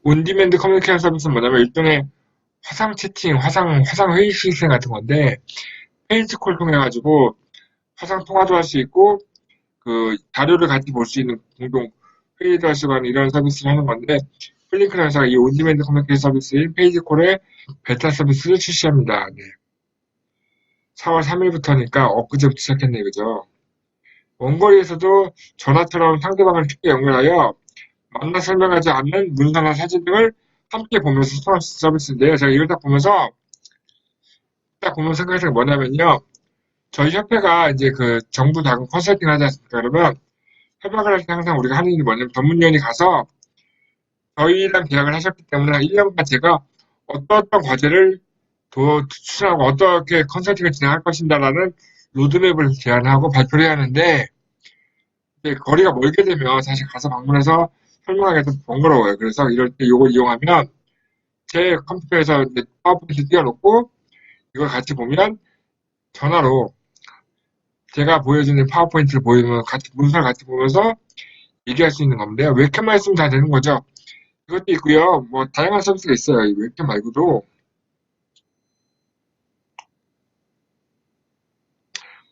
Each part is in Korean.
온디맨드 커뮤니케이션 서비스는 뭐냐면 일종의 화상 채팅, 화상 회의 시스템 같은 건데 페이지 콜 통해 가지고 화상 통화도 할 수 있고 그 자료를 같이 볼 수 있는 공동 회의도 할 수 있는 이런 서비스를 하는 건데 플링크라는 회사가 이 온디맨드 커뮤니케이션 서비스인 페이지 콜의 베타 서비스를 출시합니다. 네. 4월 3일부터니까 엊그제부터 시작했네, 그죠? 원거리에서도 전화처럼 상대방을 쉽게 연결하여 만나 설명하지 않는 문서나 사진 등을 함께 보면서 소통할 수 있는 서비스인데요. 제가 이걸 딱 보면서 생각했던 게 뭐냐면요. 저희 협회가 이제 그 정부 자금 컨설팅 하지 않습니까? 그러면 협약을 할 때 항상 우리가 하는 일이 뭐냐면 전문위원이 가서 저희랑 계약을 하셨기 때문에 1년간 제가 어떤 과제를 추진하고 어떻게 컨설팅을 진행할 것인가라는 로드맵을 제안하고 발표를 해야 하는데 이제 거리가 멀게 되면 사실 가서 방문해서 설명하기가 좀 번거로워요. 그래서 이럴 때 이걸 이용하면 제 컴퓨터에서 이제 파워포인트 띄워놓고 이걸 같이 보면 전화로 제가 보여주는 파워포인트를 보이면 같이 문서를 같이 보면서 얘기할 수 있는 건데 웹캠만 있으면 다 되는 거죠. 이것도 있고요. 뭐 다양한 서비스가 있어요. 이 웹캠 말고도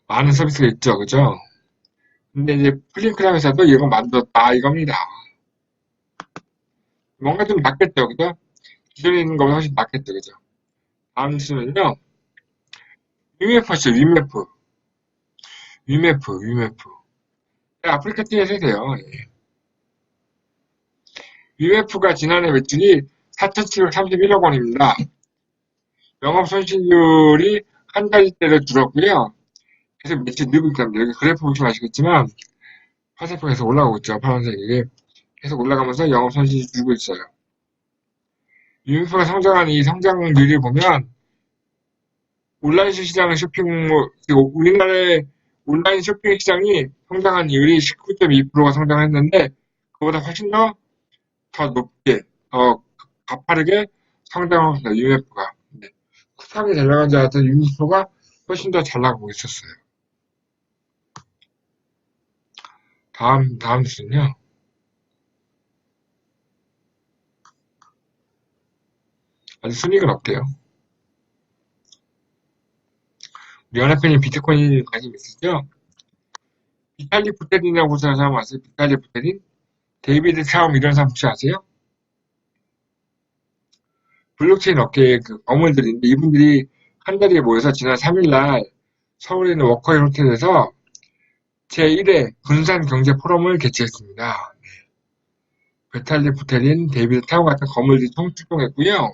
많은 서비스가 있죠. 그죠? 근데 이제 플링크랑에서도 이걸 만들었다 이겁니다. 뭔가 좀 낫겠죠. 그죠? 기존에 있는 것보다 훨씬 낫겠죠. 그죠? 다음 뉴스는요. 위메프죠. 위메프. 위메프. 아프리카 TV에서 돼요. 예. 위메프가 지난해 매출이 4,731억 원입니다. 영업 손실률이 한 달째로 줄었고요. 계속 매출 늘고 있답니다. 여기 그래프 보시면 아시겠지만 화살표가 계속 올라가고 있죠. 파란색이. 계속 올라가면서 영업 손실이 줄고 있어요. 위메프가 성장한 이 성장률을 보면 온라인 시장 우리나라의 온라인 쇼핑 시장이 성장한 이율이 19.2%가 성장했는데 그보다 훨씬 더 높게, 더 가파르게 성장하고 있어요. UMF가. 네. 쿠팡이 잘 나간 줄 알았더니 UMF가 훨씬 더 잘 나가고 있었어요. 다음 뉴스는요. 아직 순위가 없대요. 우리 연합회님 비트코인 관심 있으시죠? 비탈리 부테린이라고 보시는 사람 아세요? 비탈리 부테린? 데이비드 차움 이런 사람 혹시 아세요? 블록체인 업계의 그 어머니들인데 이분들이 한 자리에 모여서 지난 3일날 서울에 있는 워커힐 호텔에서 제1회 군산 경제 포럼을 개최했습니다. 베탈리 부테린, 데이비드 타운 같은 건물들이 총출동했고요.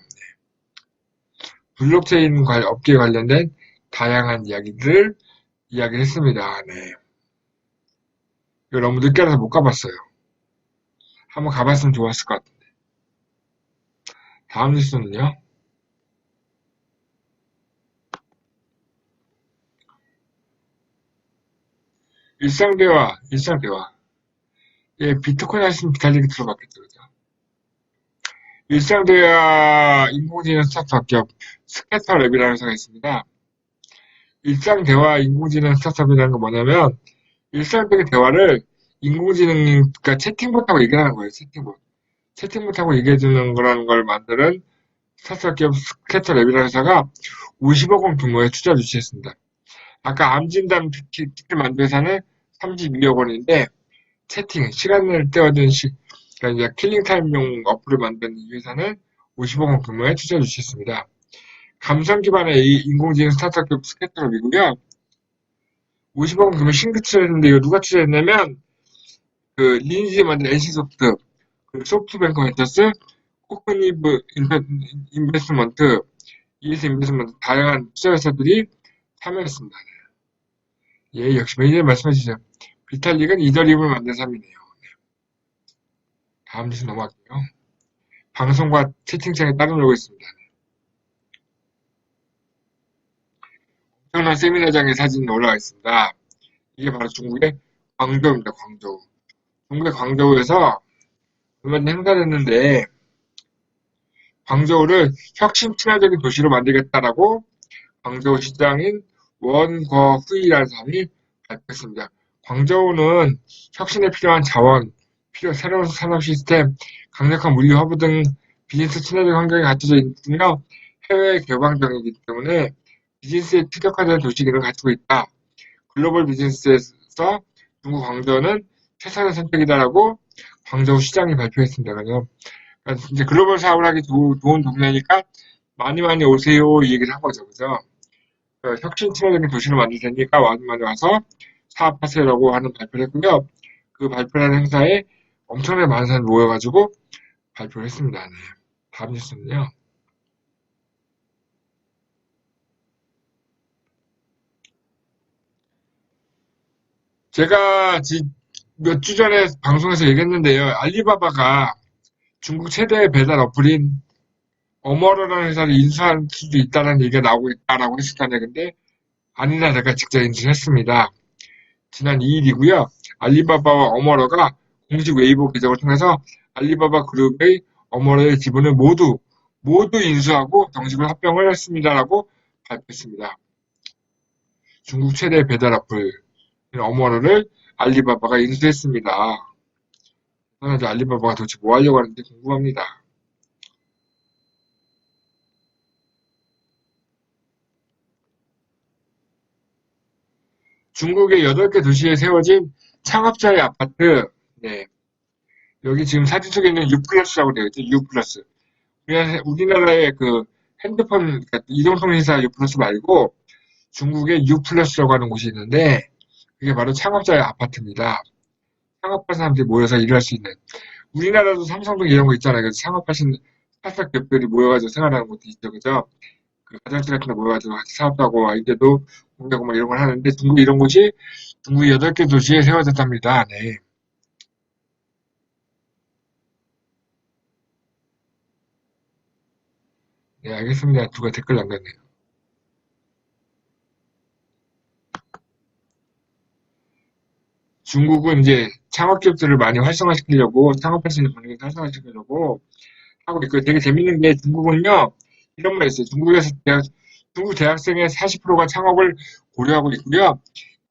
블록체인 업계에 관련된 다양한 이야기를 이야기했습니다. 네. 이거 너무 늦게 알아서 못 가봤어요. 한번 가봤으면 좋았을 것 같은데. 다음 뉴스는요. 일상대화. 예, 비트코인 하시는 비탈리기 들어봤겠죠, 그죠? 일상대화 인공지능 스타트업 기업 스캐터랩이라는 회사가 있습니다. 일상대화 인공지능 스타트업이라는 건 뭐냐면 일상적인 대화를 그러니까 채팅봇하고 얘기하는 거예요. 채팅봇하고 얘기해주는 거라는 걸 만드는 스타트업 기업 스캐터랩이라는 회사가 50억 원 규모의 투자를 유치했습니다. 아까 암진단 키트 만든 회사는 32억 원인데 시간을 때워준 그러니까 이제 킬링타임용 어플을 만든 이 회사는 50억 원 규모의 투자를 유치했습니다. 감성 기반의 이 인공지능 스타트업 기업 스캐터랩이고요. 50억 원 규모 신규 투자했는데 이거 누가 투자했냐면 그 리니지 만든 NC소프트, 소프트뱅크 벤처스, 코크니브 인베스트먼트, ES 인베스트먼트 다양한 투자회사들이 참여했습니다. 예, 역시 매니저 말씀해 주세요. 비탈릭은 이더리움을 만든 사람이네요. 다음 뉴스 넘어갈게요. 방송과 채팅창에 따르려고 있습니다. 엄청난 세미나장의 사진이 올라와 있습니다. 이게 바로 중국의 광저우입니다. 광저우. 중국의 광저우에서 얼마 전에 행사를 했는데 광저우를 혁신 친화적인 도시로 만들겠다라고 광저우 시장인 원거후이라는 사람이 발표했습니다. 광저우는 혁신에 필요한 자원, 새로운 산업 시스템, 강력한 물류 허브 등 비즈니스 친화적 환경이 갖춰져 있으며 해외 개방적이기 때문에 비즈니스에 최적화된 도시기능을 갖추고 있다. 글로벌 비즈니스에서 중국 광저우는 최선의 선택이다라고 광저우 시장이 발표했습니다. 그래서 이제 글로벌 사업을 하기 좋은 동네니까 많이 많이 오세요 이 얘기를 한 거죠. 그죠? 혁신 친화적인 도시를 만들 테니까 많이 와서 사업하세요라고 하는 발표를 했고요. 그 발표하는 행사에 엄청나게 많은 사람이 모여가지고 발표를 했습니다. 네. 다음 뉴스는요. 제가 몇 주 전에 방송에서 얘기했는데요. 알리바바가 중국 최대 배달 어플인 어머러라는 회사를 인수할 수도 있다는 얘기가 나오고 있다라고 했었잖아요. 근데 아니나 제가 직접 인수했습니다. 지난 2일이고요. 알리바바와 어머러가 공식 웨이보 계정을 통해서 알리바바 그룹의 어머러의 지분을 모두 인수하고 정식으로 합병을 했습니다라고 발표했습니다. 중국 최대 배달 어플 어머러를 알리바바가 인수했습니다. 그래서 알리바바가 도대체 뭐 하려고 하는지 궁금합니다. 중국의 8개 도시에 세워진 창업자의 아파트, 네. 여기 지금 사진 속에 있는 U+라고 되어 있죠. U+. 우리나라의 그 핸드폰, 그러니까 이동통신사 U+ 말고 중국의 U+라고 하는 곳이 있는데 그게 바로 창업자의 아파트입니다. 창업한 사람들이 모여서 일할 수 있는. 우리나라도 삼성동 이런 거 있잖아요. 그래서 창업하신 스타트업 기업들이 모여가지고 생활하는 곳도 있죠. 그죠? 그 화장실 같은 데 모여가지고 같이 사업도 하고 아이디어도 공유하고 막 이런 걸 하는데 중국 이런 곳이 중국 8개 도시에 세워졌답니다. 네. 네, 알겠습니다. 누가 댓글 남겼네요. 중국은 이제 창업기업들을 많이 활성화시키려고, 창업할 수 있는 분위기를 활성화시키려고 하고 있고, 되게 재밌는 게 중국은요, 이런 말 있어요. 중국 대학생의 40%가 창업을 고려하고 있고요.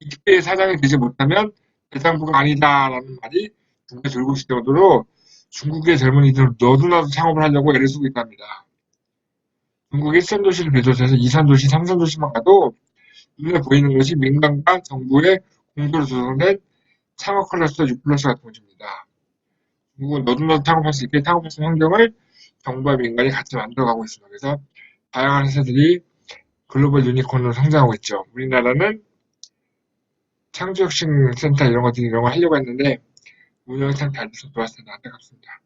20대의 사장이 되지 못하면 대장부가 아니다라는 말이 중국에 돌고 있을 정도로 중국의 젊은이들은 너도나도 창업을 하려고 애를 쓰고 있답니다. 중국 1선 도시를 비롯해서 2선 도시, 3선 도시만 가도 눈에 보이는 것이 민간과 정부의 공동으로 조성된 창업 클러스터 U+, 같은 곳입니다. 중국은 너도나도 창업할 수 있게 창업할 수 있는 환경을 정부와 민간이 같이 만들어가고 있습니다. 그래서 다양한 회사들이 글로벌 유니콘으로 성장하고 있죠. 우리나라는 창조혁신센터 이런 거 하려고 했는데 운영이 참 잘 돼서 좋았을 텐데 안타깝습니다.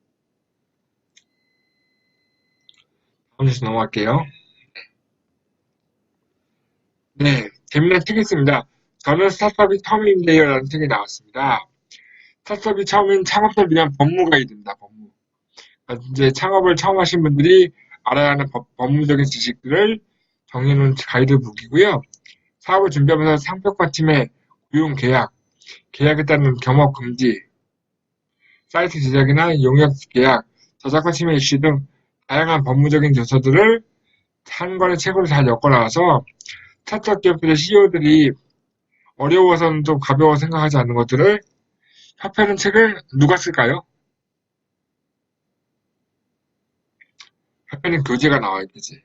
다음 뉴스 넘어갈게요. 네, 재미난 책이 있습니다. 저는 스타트업이 처음인데요라는 책이 나왔습니다. 스타트업이 처음인 창업자를 위한 법무 가이드입니다. 법무. 그러니까 이제 창업을 처음 하신 분들이 알아야 하는 법무적인 지식들을 정해놓은 가이드북이고요. 사업을 준비하면서 상표과팀의 고용 계약에 따른 겸업 금지, 사이트 제작이나 용역 계약, 저작권 침해 이슈 등 다양한 법무적인 요소들을 한 권의 책으로 잘 엮어나와서 스타트업 기업들의 CEO들이 어려워서는 좀 가벼워 생각하지 않는 것들을 협회는 책을 누가 쓸까요? 협회는 교재가 나와야 되지.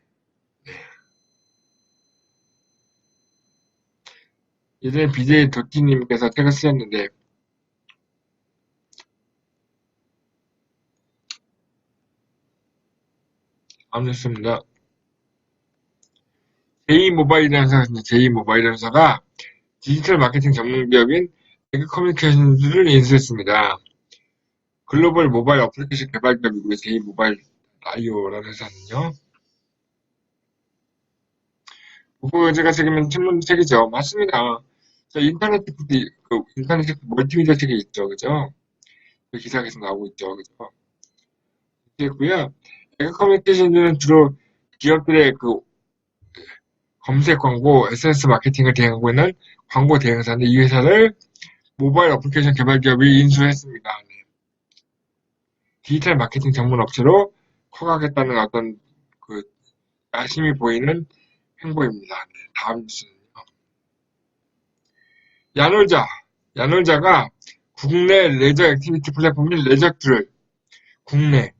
예전에 BJ 도티님께서 책을 쓰셨는데 안 됐습니다. J모바일이라는 회사가 디지털 마케팅 전문 기업인 에그커뮤니케이션즈를 인수했습니다. 글로벌 모바일 어플리케이션 개발 기업이고요. J모바일 IO라는 회사는요. 제가 책이면 책이죠. 맞습니다. 인터넷 멀티미디어 책이 있죠. 그죠? 그 기사에서 나오고 있죠. 그죠? 있고요. 에그커뮤니케이션즈는 주로 기업들의 그 검색 광고, SNS 마케팅을 대행하고 있는 광고 대행사인데 이 회사를 모바일 어플리케이션 개발 기업이 인수했습니다. 네. 디지털 마케팅 전문 업체로 커가겠다는 어떤 그 야심이 보이는 행보입니다. 네. 다음 뉴스는요. 야놀자. 야놀자가 국내 레저 액티비티 플랫폼인 레저트를 국내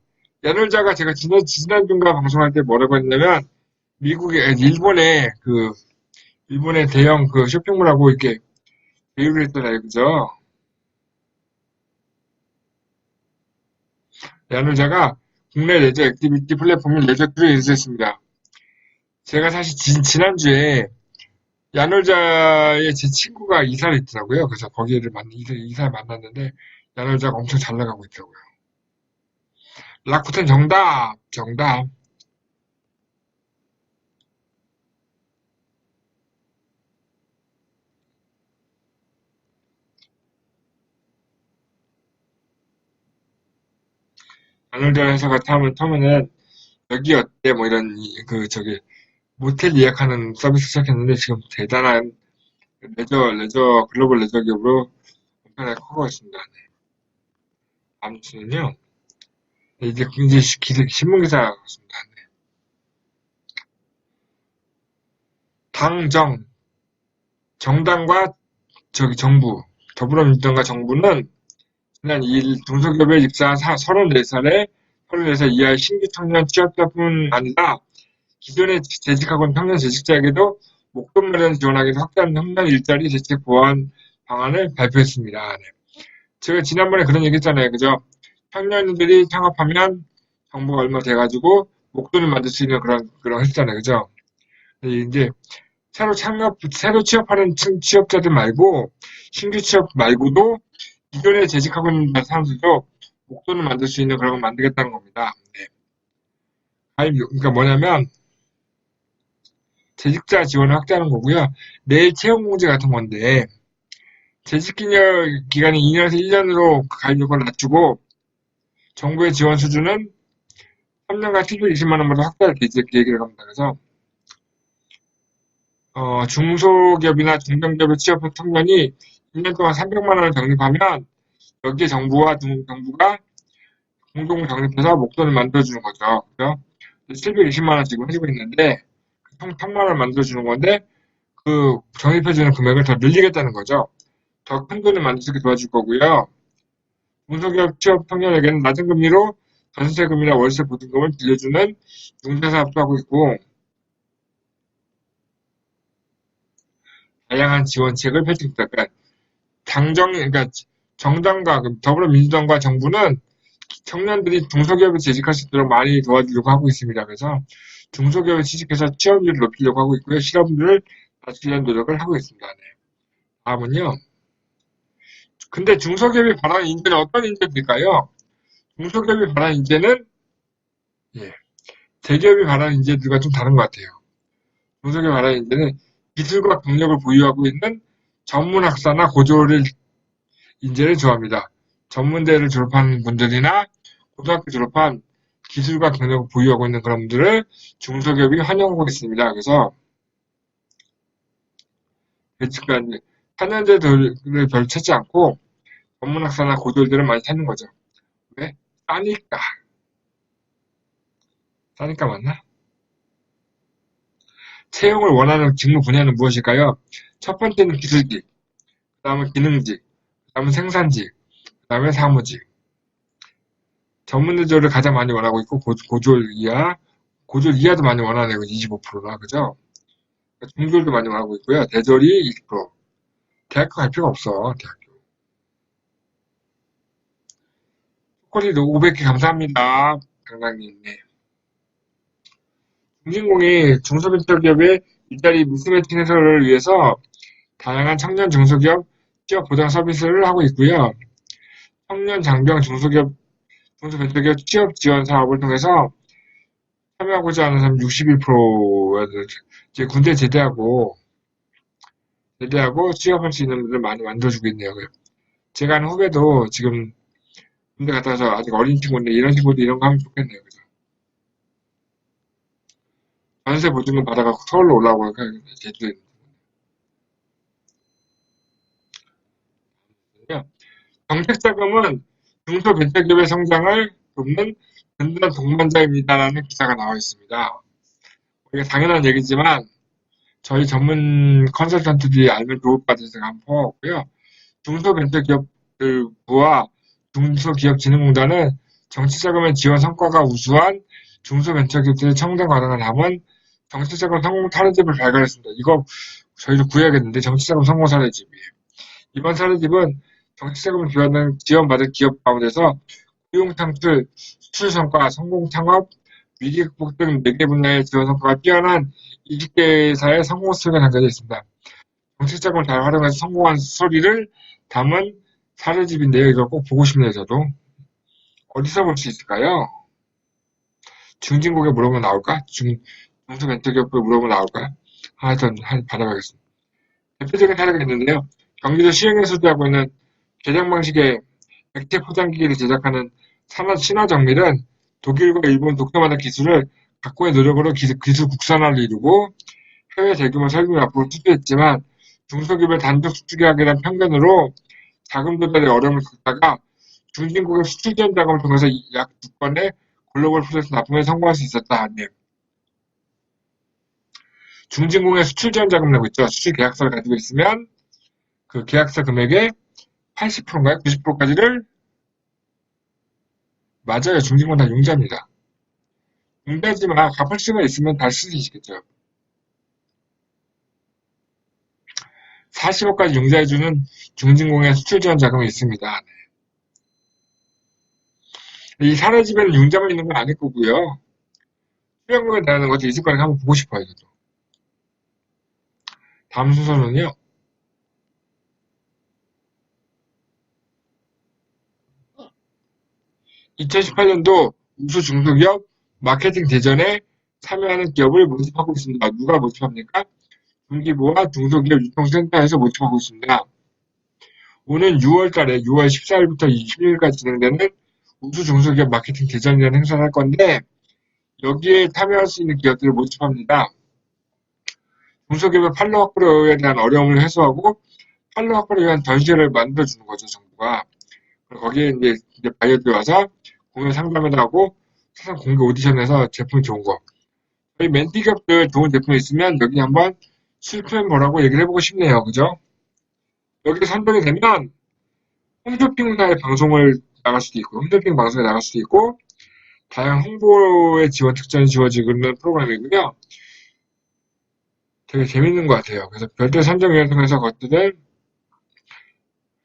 야놀자가 제가 지난주인가 방송할 때 뭐라고 했냐면, 일본의 대형 그 쇼핑몰하고 이렇게 대유를 했잖아요. 그죠? 야놀자가 국내 레저 액티비티 플랫폼인 레저크루에 인수했습니다. 제가 사실 지난주에 야놀자에 제 친구가 이사를 했더라고요. 그래서 거기를 이사를 만났는데, 야놀자가 엄청 잘 나가고 있더라고요. 라쿠텐 정답! 정답. 야놀자 회사가 타면은, 여기 어때? 뭐 이런, 모텔 예약하는 서비스 시작했는데, 지금 대단한 글로벌 레저 기업으로 엄청나게 커가고 있습니다. 네. 다음 주는요, 이제 신문 기사 같습니다. 네. 정당과 정부, 더불어민주당과 정부는 지난 2일 중소기업에 입사한 34살 이하의 신규 청년 취업자뿐 아니라 기존에 재직하고 있는 청년 재직자에게도 목돈 마련 지원하기 위해서 확대한 청년 일자리 대책 보완 방안을 발표했습니다. 네. 제가 지난번에 그런 얘기 했잖아요. 그죠? 청년들이 창업하면 정부가 얼마 돼가지고 목돈을 만들 수 있는 그런 했잖아요. 그죠? 이제 새로 취업하는 취업자들 말고 신규 취업 말고도 기존에 재직하고 있는 사람들도 목돈을 만들 수 있는 그런 걸 만들겠다는 겁니다. 네. 그러니까 뭐냐면 재직자 지원을 확대하는 거고요. 내일 채용공제 같은 건데 재직 기간이 2년에서 1년으로 가입 요건을 낮추고 정부의 지원 수준은 3년간 720만 원보다 확대할 계획이라고 합니다. 그래서 중소기업이나 중견기업에 취업한 청년이 1년 동안 300만 원을 적립하면 여기에 정부가 공동 적립해서 목돈을 만들어주는 거죠. 그죠? 720만 원 지금 해주고 있는데 총 1000만 원 만들어주는 건데 그 적립해주는 금액을 더 늘리겠다는 거죠. 더 큰 돈을 만들 수 있게 도와줄 거고요. 중소기업 취업 청년에게는 낮은 금리로 전세금이나 월세 보증금을 빌려주는 융자사업도 하고 있고 다양한 지원책을 펼칩니다. 그러니까 정당과 더불어민주당과 정부는 청년들이 중소기업에 재직할 수 있도록 많이 도와주려고 하고 있습니다. 그래서 중소기업에 취직해서 취업률을 높이려고 하고 있고요. 실업률을 낮추려는 노력을 하고 있습니다. 네. 다음은요. 근데 중소기업이 바라는 인재는 어떤 인재들일까요? 중소기업이 바라는 인재는 대기업이 바라는 인재들과 좀 다른 것 같아요. 중소기업이 바라는 인재는 기술과 경력을 보유하고 있는 전문학사나 고졸 인재를 좋아합니다. 전문대를 졸업한 분들이나 고등학교 졸업한 기술과 경력을 보유하고 있는 그런 분들을 중소기업이 환영하고 있습니다. 그래서 4년제들을 별 찾지 않고 전문학사나 고졸들을 많이 찾는 거죠. 왜? 싸니까. 싸니까 맞나? 채용을 원하는 직무 분야는 무엇일까요? 첫 번째는 기술직, 그 다음은 기능직, 그 다음은 생산직, 그 다음에 사무직. 전문대졸을 가장 많이 원하고 있고 고졸 이하도 많이 원하네요. 25%나 그죠? 중졸도 많이 원하고 있고요. 대졸이 20%. 대학교 갈 필요가 없어. 대학교. 초콜릿 500개 감사합니다. 강강님. 네. 중진공이 중소벤처기업의 일자리 미스매치 해소를 위해서 다양한 청년 중소기업 취업 보장 서비스를 하고 있고요. 청년 장병 중소벤처기업 취업 지원 사업을 통해서 참여하고자 하는 사람 61%가 이제 군대 제대하고 취업할 수 있는 분들 많이 만들어주고 있네요. 제가 아는 후배도 지금 군대 갔다 와서 아직 어린 친구인데 이런 친구도 이런 거 하면 좋겠네요. 그죠? 전세 보증금 받아갖고 서울로 올라오고 제주도에 있는데요. 정책자금은 중소벤처기업의 성장을 돕는 든든한 동반자입니다라는 기사가 나와 있습니다. 이게 당연한 얘기지만 저희 전문 컨설턴트들이 알면 좋을 것 같아서 한번 퍼왔고요. 중소벤처기업부와 중소기업진흥공단은 정치자금의 지원 성과가 우수한 중소벤처기업들의 청대 과정을 담은 정치자금 성공 사례집을 발간했습니다. 이거 저희도 구해야겠는데 정치자금 성공 사례집이에요. 이번 사례집은 정치자금 지원받은 기업 가운데서 고용 창출, 수출 성과, 성공 창업, 위기 극복 등 4개 분야의 지원 성과가 뛰어난 20개사의 성공 스토리가 담겨져 있습니다. 정치자금을 잘 활용해서 성공한 스토리를 담은 사례집인데요. 이걸 꼭 보고 싶네요, 저도. 어디서 볼 수 있을까요? 중진국에 물어보면 나올까? 중소벤처기업에 물어보면 나올까요? 하여튼 받아가겠습니다. 대표적인 사례가 있는데요. 경기도 시흥에 소재하고 있는 개장 방식의 액체 포장기기를 제작하는 신화정밀은 독일과 일본 독자만의 기술을 각고의 노력으로 기술 국산화를 이루고 해외 대규모 설비를 앞으로 투자했지만 중소기업의 단독 수출 계약이라는 편견으로 자금 조달에 어려움을 겪다가 중진국의 수출 지원 자금을 통해서 약 2건의 글로벌 프로젝트 납품에 성공할 수 있었다. 네. 중진국의 수출 지원 자금 내고 있죠. 수출 계약서를 가지고 있으면 그 계약서 금액의 80%인가요? 90%까지를 맞아요. 중진국은 다 융자입니다. 융자지만 갚을 수가 있으면 다 쓸 수 있겠죠. 40억까지 융자해주는 중진공의 수출 지원 자금이 있습니다. 이 사례집에는 융자만 있는 건 아닐 거고요. 수령금에 대한 것도 있을 거니까 한번 보고 싶어요. 저도. 다음 순서는요. 2018년도 우수 중소기업 마케팅 대전에 참여하는 기업을 모집하고 있습니다. 누가 모집합니까? 중기부와 중소기업 유통센터에서 모집하고 있습니다. 오는 6월달에 6월 14일부터 26일까지 진행되는 우수 중소기업 마케팅 대전이라는 행사를 할 건데 여기에 참여할 수 있는 기업들을 모집합니다. 중소기업의 판로 확보에 대한 어려움을 해소하고 판로 확보를 위한 전시회를 만들어주는 거죠, 정부가. 거기에 이제 바이어들이 와서 공연 상담을 하고 세상 공개 오디션에서 제품이 좋은 거. 저희 멘티 기업들 좋은 제품이 있으면 여기 한번 수입해 보라고 얘기를 해보고 싶네요. 그죠? 여기 선정이 되면 홈쇼핑 문화의 방송을 나갈 수도 있고, 홈쇼핑 방송에 나갈 수도 있고, 다양한 홍보의 지원 특전이 지워지는 프로그램이고요. 되게 재밌는 것 같아요. 그래서 별도 선정위원회 통해서 그것들을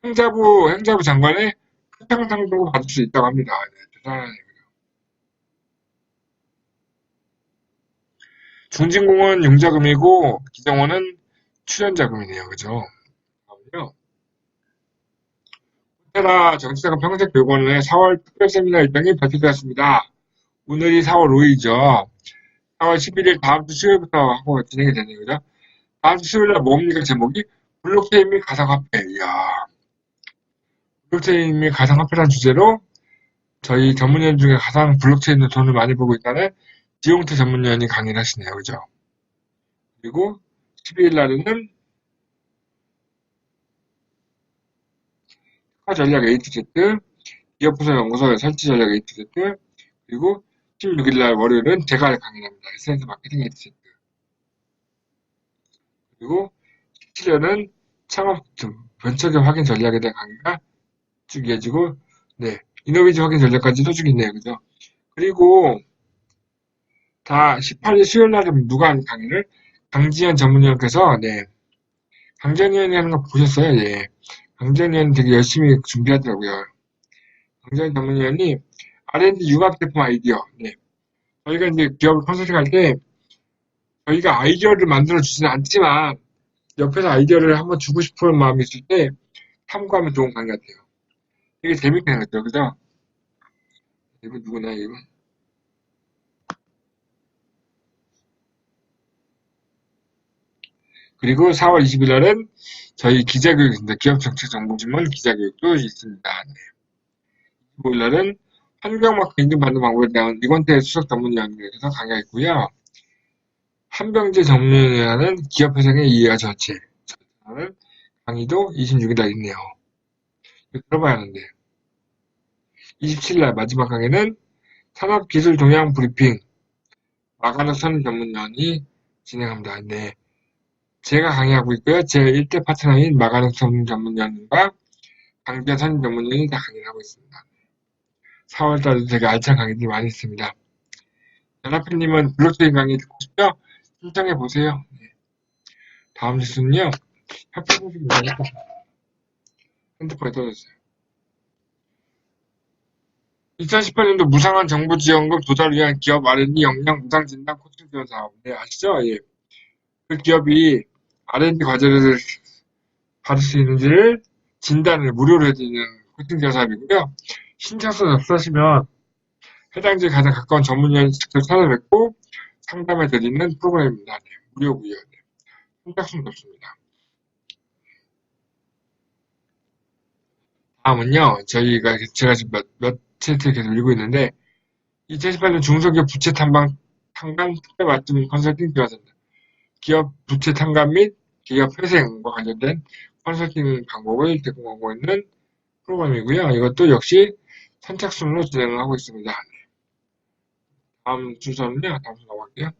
행자부 장관의 표창상도 받을 수 있다고 합니다. 네, 대단한 얘기고요. 중진공은 융자금이고 기정원은 출연자금이네요. 그죠? 그럼요. 테라 정치자금 평생교육원의 4월 특별 세미나 일정이 발표되었습니다. 오늘이 4월 5일이죠. 4월 11일 다음 주 수요일부터 하고 진행이 되네요. 그죠? 다음 주 수요일날 뭡니까 제목이? 블록체인 및 가상화폐. 이야. 블록체인 및 가상화폐라는 주제로 저희 전문위원 중에 가장 블록체인으로 돈을 많이 벌고 있다는 지용태 전문위원이 강의를 하시네요. 그죠? 그리고 12일 날에는 특화 전략 A2Z, 기업부서 연구소 설치 전략 A2Z, 그리고 16일 날 월요일은 제가 강의를 합니다. SNS 마케팅 A2Z. 그리고 17일은 창업 벤처기업 확인 전략에 대한 강의가 쭉 이어지고, 네. 이노베이션 확인 전략까지도 쭉 있네요. 그죠? 그리고 다 18일 수요일 날은 누가 하는 강의를? 강지현 전문위원께서, 네. 강지현 위원이 하는 거 보셨어요? 예. 강지현 위원이 되게 열심히 준비하더라고요. 강지현 전문위원이 R&D 융합 제품 아이디어, 네. 저희가 이제 기업을 컨설팅 할 때, 저희가 아이디어를 만들어 주지는 않지만, 옆에서 아이디어를 한번 주고 싶은 마음이 있을 때, 참고하면 좋은 강의 같아요. 되게 재밌게 생겼죠, 그죠? 이분 누구냐, 이분? 그리고 4월 20일 날은 저희 기자교육입니다. 기업정책정보신문 기자교육도 있습니다. 네. 25일 날은 환경마크 인증받는 방법에 대한 이건태 수석 전문위원회에서 강의가 있고요. 한병재 전문위원회는 기업회생의 이해와 정책. 강의도 26일 날 있네요. 들어봐야 하는데. 27일 날 마지막 강의는 산업기술 동향 브리핑. 마가노 선 전문위원이 진행합니다. 네. 제가 강의하고 있고요. 제 1대 파트너인 마가노 선 전문위원과 강지현 선 전문위원이 다 강의를 하고 있습니다. 4월달에도 되게 알찬 강의들이 많이 있습니다. 연합회님은 블록체인 강의 듣고 싶죠? 신청해보세요. 네. 다음 뉴스는요. 협회 소식입니다. 핸드폰에 떠졌어요. 2018년도 무상한 정부 지원금 조달을 위한 기업 R&D 역량 무상 진단 코칭 지원 사업. 네, 아시죠? 예. 그 기업이 R&D 과제를 받을 수 있는지를 진단을 무료로 해주는 코칭 지원 사업이고요. 신청서 접수하시면 해당 지에 가장 가까운 전문의를 직접 찾아뵙고 상담해드리는 프로그램입니다. 네, 무료고요. 네. 선착순도 없습니다. 다음은요, 제가 지금 며칠째 계속 읽고 있는데, 2018년 중소기업 부채 탐방 특별 맞춤 컨설팅 지원센터. 기업 부채 탐감 및 기업 회생과 관련된 컨설팅 방법을 제공하고 있는 프로그램이고요. 이것도 역시 선착순으로 진행을 하고 있습니다. 다음 순서는요, 다음 순서 넘어갈게요.